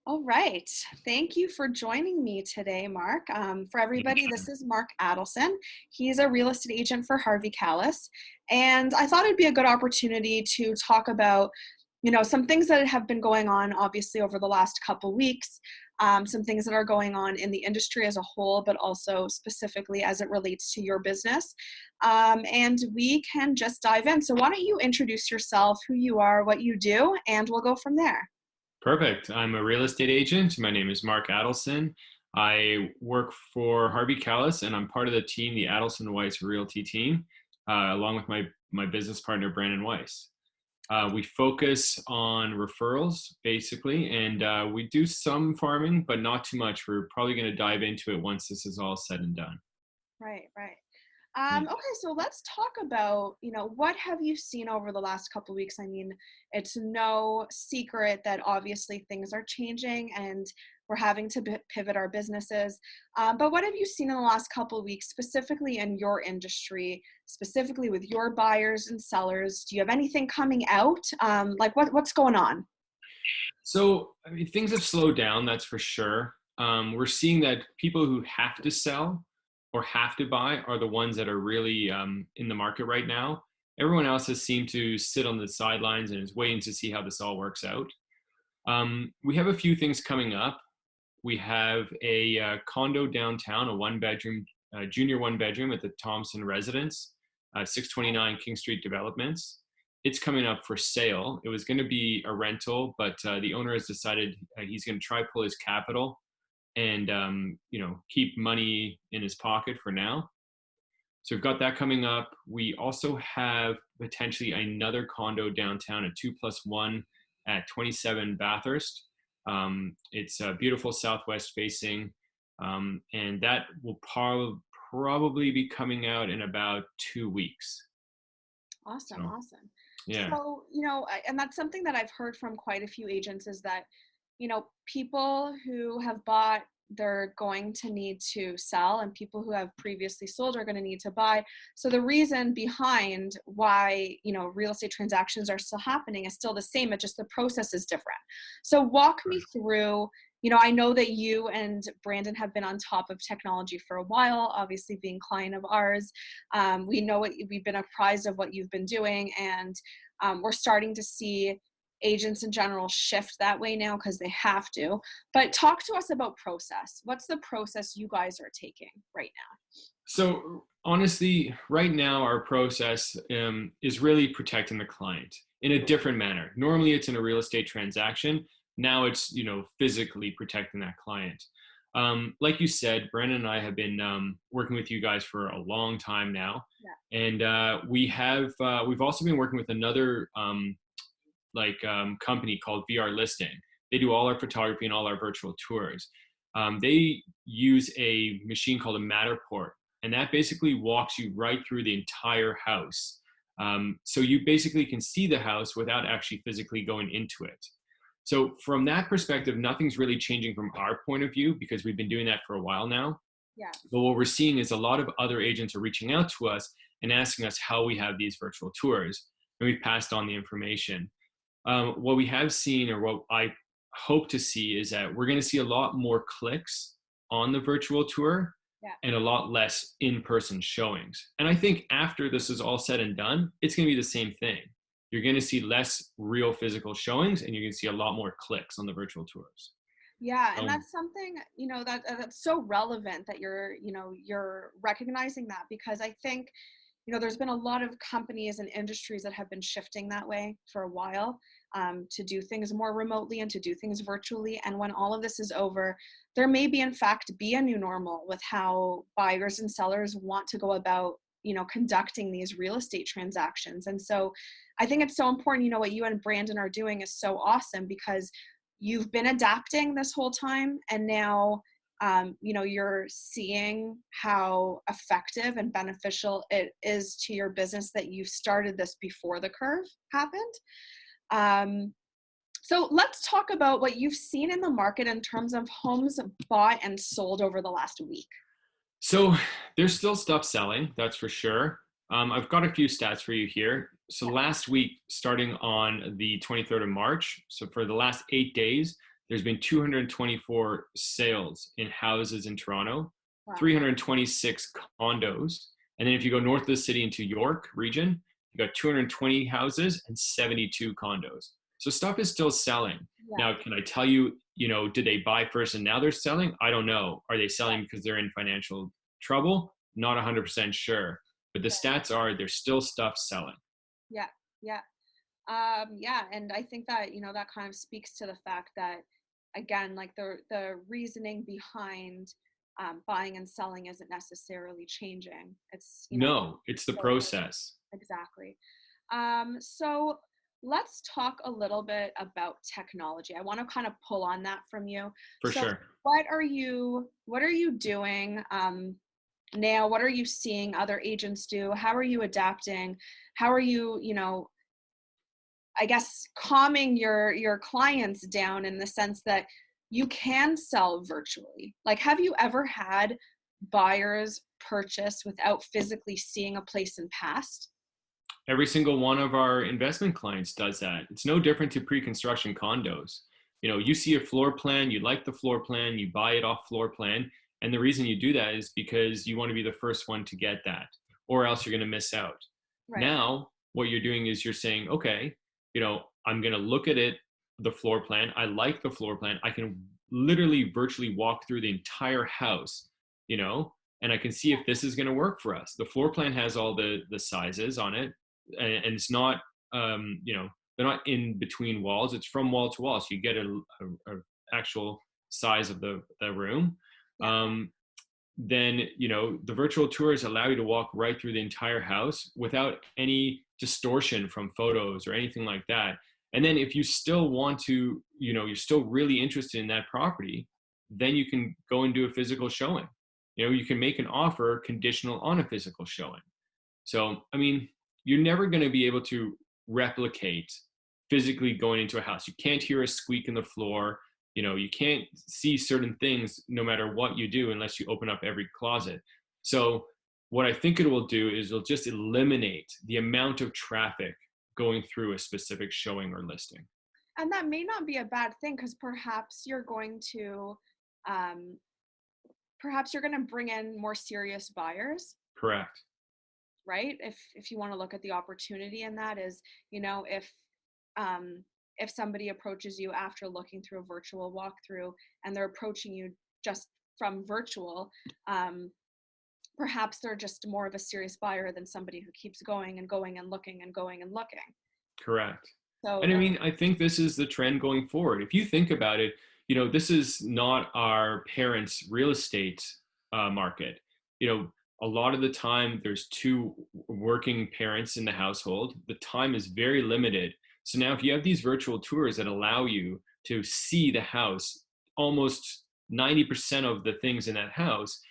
All right. Thank you for joining me today, Mark. For everybody, this is Mark Adelson. He's a real estate agent for Harvey Callis. And I thought it'd be a good opportunity to talk about, some things that have been going on, obviously, over the last couple weeks, some things that are going on in the industry as a whole, but also specifically as it relates to your business. And we can just dive in. So why don't you introduce yourself, who you are, what you do, and we'll go from there. Perfect. I'm a real estate agent. My name is Mark Adelson. I work for Harvey Callis, and I'm part of the team, the Adelson Weiss Realty team, along with my business partner, Brandon Weiss. We focus on referrals, basically, and we do some farming, but not too much. We're probably going to dive into it once this is all said and done. Right, right. Yeah. Okay, so let's talk about, what have you seen over the last couple of weeks? I mean, it's no secret that obviously things are changing and we're having to pivot our businesses. But what have you seen in the last couple of weeks, specifically in your industry, specifically with your buyers and sellers? Do you have anything coming out? Like what's going on? So, I mean, things have slowed down, that's for sure. We're seeing that people who have to sell or have to buy are the ones that are really in the market right now. Everyone else has seemed to sit on the sidelines and is waiting to see how this all works out. We have a few things coming up. We have a condo downtown, a one-bedroom, junior one-bedroom at the Thompson Residence, 629 King Street Developments. It's coming up for sale. It was going to be a rental, but the owner has decided he's going to try pull his capital and keep money in his pocket for now. So we've got that coming up. We also have potentially another condo downtown, a 2+1 at 27 Bathurst. It's a beautiful southwest facing, and that will probably be coming out in about 2 weeks. Awesome, So awesome. yeah. So, and that's something that I've heard from quite a few agents is that, people who have bought, they're going to need to sell, and people who have previously sold are going to need to buy. So the reason behind why, real estate transactions are still happening is still the same. It's just the process is different. So walk me through, I know that you and Brandon have been on top of technology for a while, obviously being client of ours. We know we've been apprised of what you've been doing, and we're starting to see agents in general shift that way now because they have to. But talk to us about process. What's the process you guys are taking right now? So honestly, right now our process is really protecting the client in a different manner. Normally it's in a real estate transaction. Now it's, physically protecting that client. Like you said, Brandon and I have been working with you guys for a long time now. Yeah. And we've also been working with another company called VR Listing. They do all our photography and all our virtual tours. They use a machine called a Matterport, and that basically walks you right through the entire house. So you basically can see the house without actually physically going into it. So from that perspective, nothing's really changing from our point of view because we've been doing that for a while now. Yeah. But what we're seeing is a lot of other agents are reaching out to us and asking us how we have these virtual tours, and we've passed on the information. What we have seen, or what I hope to see, is that we're going to see a lot more clicks on the virtual tour. Yeah. And a lot less in-person showings. And I think after this is all said and done, it's going to be the same thing. You're going to see less real physical showings, and you're going to see a lot more clicks on the virtual tours. Yeah, and Um, that's something, that's so relevant that you're recognizing that, because I think, there's been a lot of companies and industries that have been shifting that way for a while, to do things more remotely and to do things virtually. And when all of this is over, there may be, in fact, be a new normal with how buyers and sellers want to go about, conducting these real estate transactions. And so I think it's so important, what you and Brandon are doing is so awesome, because you've been adapting this whole time, and now you're seeing how effective and beneficial it is to your business that you started this before the curve happened. So let's talk about what you've seen in the market in terms of homes bought and sold over the last week. so there's still stuff selling, that's for sure. I've got a few stats for you here. So Yeah. last week, starting on the 23rd of March, so for the last 8 days, there's been 224 sales in houses in Toronto, Wow. 326 condos. And then if you go north of the city into York region, you got 220 houses and 72 condos. So stuff is still selling. Yeah. Now, can I tell you, did they buy first and now they're selling? I don't know. Are they selling Right. because they're in financial trouble? Not 100% sure. But the Right. stats are there's still stuff selling. Yeah. Yeah. Yeah, and I think that, that kind of speaks to the fact that, again, like the reasoning behind buying and selling isn't necessarily changing. It's, No, it's the still process. exactly. So let's talk a little bit about technology. I want to kind of pull on that from you. For So sure. what are you doing now? What are you seeing other agents do? How are you adapting? How are you, I guess, calming your clients down in the sense that you can sell virtually? Like, have you ever had buyers purchase without physically seeing a place in past? Every single one of our investment clients does that. It's no different to pre-construction condos. You see a floor plan, you like the floor plan, you buy it off floor plan. And the reason you do that is because you want to be the first one to get that, or else you're going to miss out. Right. Now, what you're doing is you're saying, okay, I'm going to look at it, the floor plan. I like the floor plan. I can literally virtually walk through the entire house, you know, and I can see if this is going to work for us. The floor plan has all the sizes on it, and it's not they're not in between walls, it's from wall to wall, so you get a actual size of the room. Yeah. Um, then the virtual tours allow you to walk right through the entire house without any distortion from photos or anything like that. And then if you still want to, you're still really interested in that property, then you can go and do a physical showing. You can make an offer conditional on a physical showing. So, I mean, you're never going to be able to replicate physically going into a house. You can't hear a squeak in the floor. You can't see certain things no matter what you do unless you open up every closet. So, what I think it will do is it'll just eliminate the amount of traffic going through a specific showing or listing. And that may not be a bad thing, because um, perhaps you're going to bring in more serious buyers, Correct. right? If you want to look at the opportunity in that is, if if somebody approaches you after looking through a virtual walkthrough and they're approaching you just from virtual, perhaps they're just more of a serious buyer than somebody who keeps going and going and looking and going and looking. Correct. So And I mean, I think this is the trend going forward. If you think about it, this is not our parents' real estate market. A lot of the time there's two working parents in the household. The time is very limited. So now if you have these virtual tours that allow you to see the house, almost 90% of the things in that house,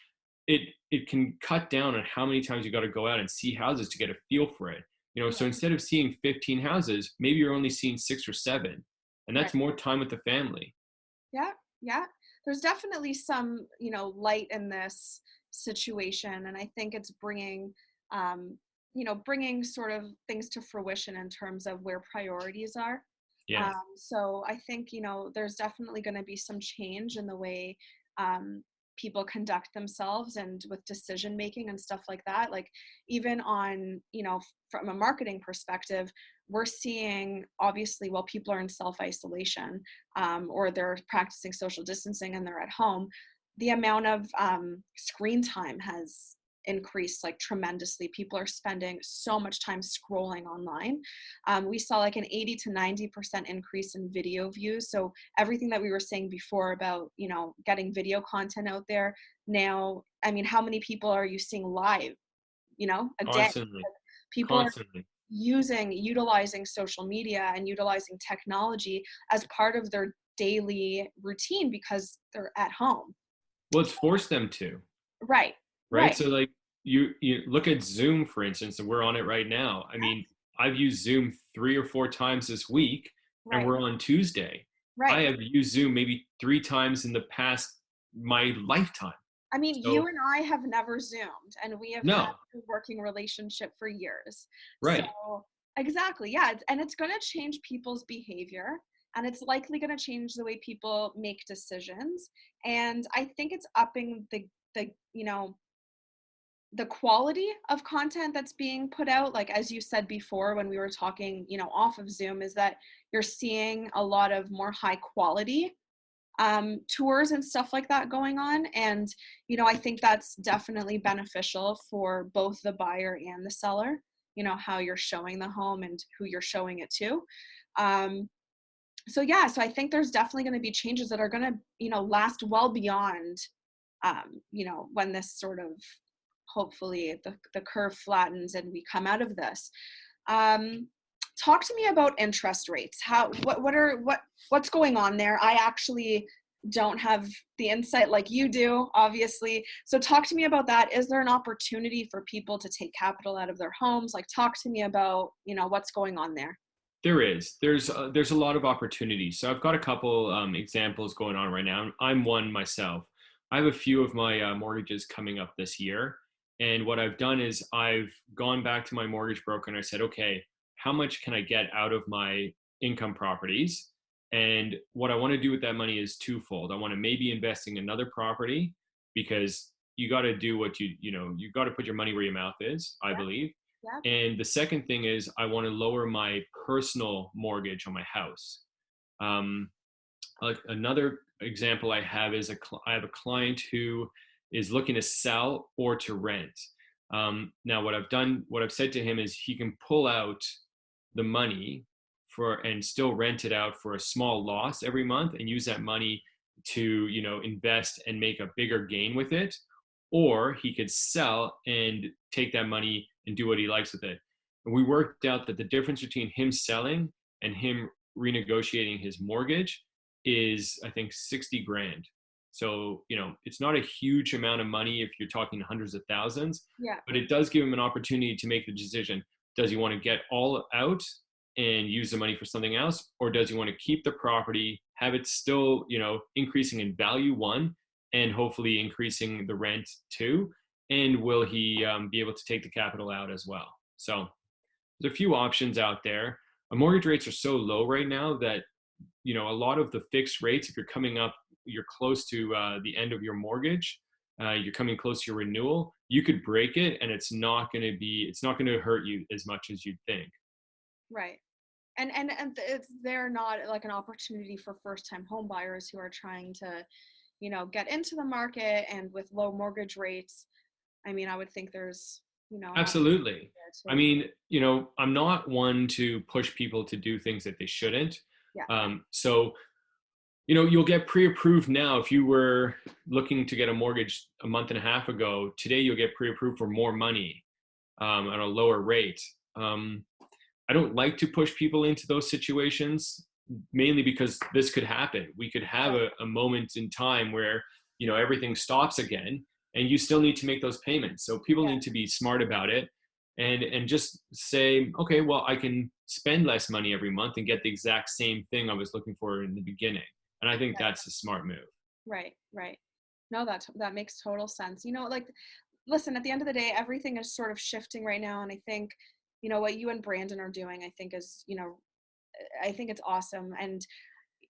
it can cut down on how many times you got to go out and see houses to get a feel for it. So yeah, instead of seeing 15 houses, maybe you're only seeing 6 or 7, and right. that's more time with the family. Yeah, yeah. There's definitely some, light in this situation, and I think it's um, bringing sort of things to fruition in terms of where priorities are. Yes. So I think, there's definitely going to be some change in the way people conduct themselves and with decision making and stuff like that. Like, even on, from a marketing perspective, we're seeing, obviously, while people are in self isolation, or they're practicing social distancing and they're at home, the amount of screen time has increased like tremendously. People are spending so much time scrolling online. We saw like an 80 to 90% increase in video views. So everything that we were saying before about, getting video content out there now, I mean, how many people are you seeing live, a day? Constantly. People are Constantly. utilizing social media and utilizing technology as part of their daily routine because they're at home. Well, it's forced them to, Right. right? Right. So like you look at Zoom, for instance, and we're on it right now. I mean, I've used Zoom 3 or 4 times this week, and Right. we're on Tuesday. I Right. have used Zoom maybe 3 times in the past my lifetime. I mean, you So and I have never Zoomed, and we have had no, a working relationship for years. So right. exactly, yeah, and it's going to change people's behavior. and it's likely going to change the way people make decisions. And I think it's upping the the quality of content that's being put out. Like, as you said before when we were talking, off of Zoom, is that you're seeing a lot of more high quality tours and stuff like that going on. And, I think that's definitely beneficial for both the buyer and the seller, how you're showing the home and who you're showing it to. So yeah, so I think there's definitely going to be changes that are going to, last well beyond, when this sort of, hopefully the curve flattens and we come out of this. Um, Talk to me about interest rates. What's going on there? I actually don't have the insight like you do, obviously. So talk to me about that. Is there an opportunity for people to take capital out of their homes? Like, talk to me about, what's going on there. There is. There's a lot of opportunity. So I've got a couple examples going on right now. I'm one myself. I have a few of my mortgages coming up this year, and what I've done is I've gone back to my mortgage broker and I said, okay, how much can I get out of my income properties? And what I want to do with that money is twofold. I want to maybe invest in another property, because you got to do what you got to put your money where your mouth is, I Yeah, believe. yeah, And the second thing is I want to lower my personal mortgage on my house. Um, like another example I have is I have a client who is looking to sell or to rent. Now, what I've said to him is he can pull out the money for and still rent it out for a small loss every month and use that money to invest and make a bigger gain with it, or he could sell and take that money and do what he likes with it. And we worked out that the difference between him selling and him renegotiating his mortgage is, I think, 60 grand. So, it's not a huge amount of money if you're talking hundreds of thousands, yeah, but it does give him an opportunity to make the decision. Does he want to get all out and use the money for something else? Or does he want to keep the property, have it still, increasing in value, one, and hopefully increasing the rent too? And will he be able to take the capital out as well? So there's a few options out there. Mortgage rates are so low right now that a lot of the fixed rates, if you're coming up, you're close to the end of your mortgage, you're coming close to your renewal, you could break it and it's not going to hurt you as much as you'd think. right. And it's they're not like an opportunity for first time home buyers who are trying to, get into the market, and with low mortgage rates, I mean, I would think there's, an opportunity Absolutely. I there too. mean, I'm not one to push people to do things that they shouldn't. Yeah, So you'll get pre-approved now. If you were looking to get a mortgage a month and a half ago, today you'll get pre-approved for more money at a lower rate. I don't like to push people into those situations, mainly because this could happen. We could have right. a moment in time where everything stops again, and you still need to make those payments. So people Yeah, need to be smart about it, and just say, okay, well, I can spend less money every month and get the exact same thing I was looking for in the beginning. And I think that's a smart move. right, right. No, that makes total sense. Like, listen, at the end of the day, everything is sort of shifting right now, and I think, what you and Brandon are doing, I think is, I think it's awesome. And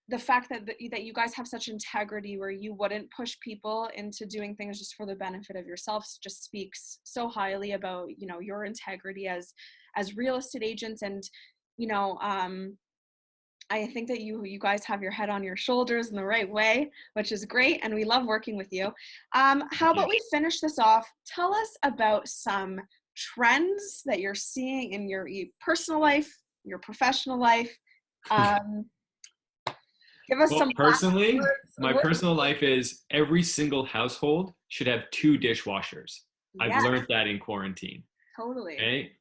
the fact that you guys have such integrity where you wouldn't push people into doing things just for the benefit of yourselves just speaks so highly about, your integrity as real estate agents. And, you know, um, I think that you guys have your head on your shoulders in the right way, which is great, and we love working with you. How Thank you. about we finish this off? Tell us about some trends that you're seeing in your personal life, your professional life. Um, Give us Well, some personally, my words. personal life is every single household should have two dishwashers. I've Yeah, learned that in quarantine. totally. Okay.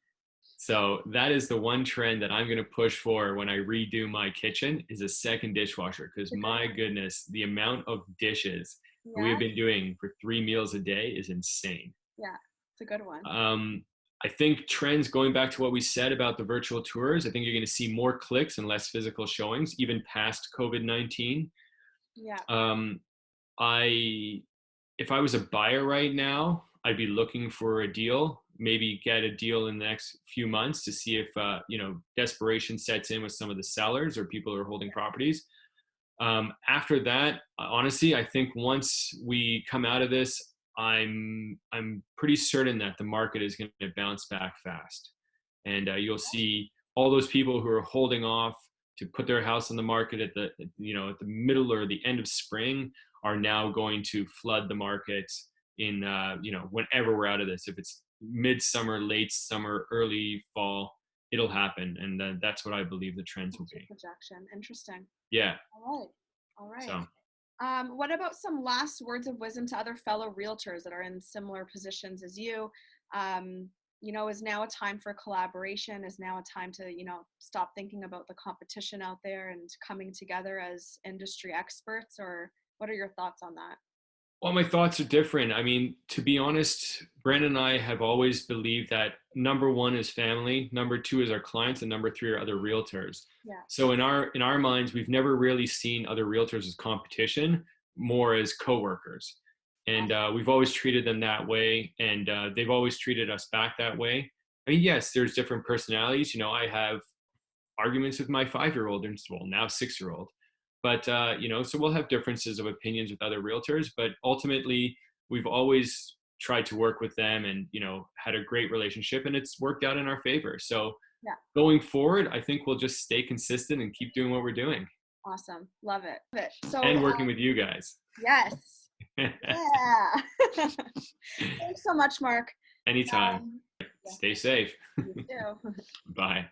So that is the one trend that I'm going to push for when I redo my kitchen is a second dishwasher, because It's a good my one. goodness, the amount of dishes that we Yeah, have been doing for 3 meals a day is insane. yeah, it's a good one. Um, I think trends, going back to what we said about the virtual tours, I think you're going to see more clicks and less physical showings, even past COVID-19. Yeah, Um, I, if I was a buyer right now, I'd be looking for a deal maybe get a deal in the next few months to see if, desperation sets in with some of the sellers or people who are holding properties. After that, honestly, I think once we come out of this, I'm pretty certain that the market is going to bounce back fast, and you'll see all those people who are holding off to put their house on the market at the middle or the end of spring are now going to flood the market in whenever we're out of this. If it's midsummer, late summer, early fall, it'll happen, and that's what I believe the trends will be. Projection. Interesting. Yeah. All right. All right. So. What about some last words of wisdom to other fellow realtors that are in similar positions as you? Is now a time for collaboration? Is now a time to, stop thinking about the competition out there and coming together as industry experts? Or what are your thoughts on that? Well, my thoughts are different. I mean, to be honest, Brandon and I have always believed that number one is family, number two is our clients, and number three are other realtors. Yeah. So in our minds, we've never really seen other realtors as competition, more as coworkers, and we've always treated them that way, and they've always treated us back that way. I mean, yes, there's different personalities. I have arguments with my 5-year-old and, well, now 6-year-old, but so we'll have differences of opinions with other realtors, but ultimately we've always tried to work with them and had a great relationship, and it's worked out in our favor. So Yeah. going forward, I think we'll just stay consistent and keep doing what we're doing. Awesome. Love it. So, and working with you guys. Yes. Yeah. Thanks so much, Mark. Anytime. Yeah. Stay safe. You too. Bye.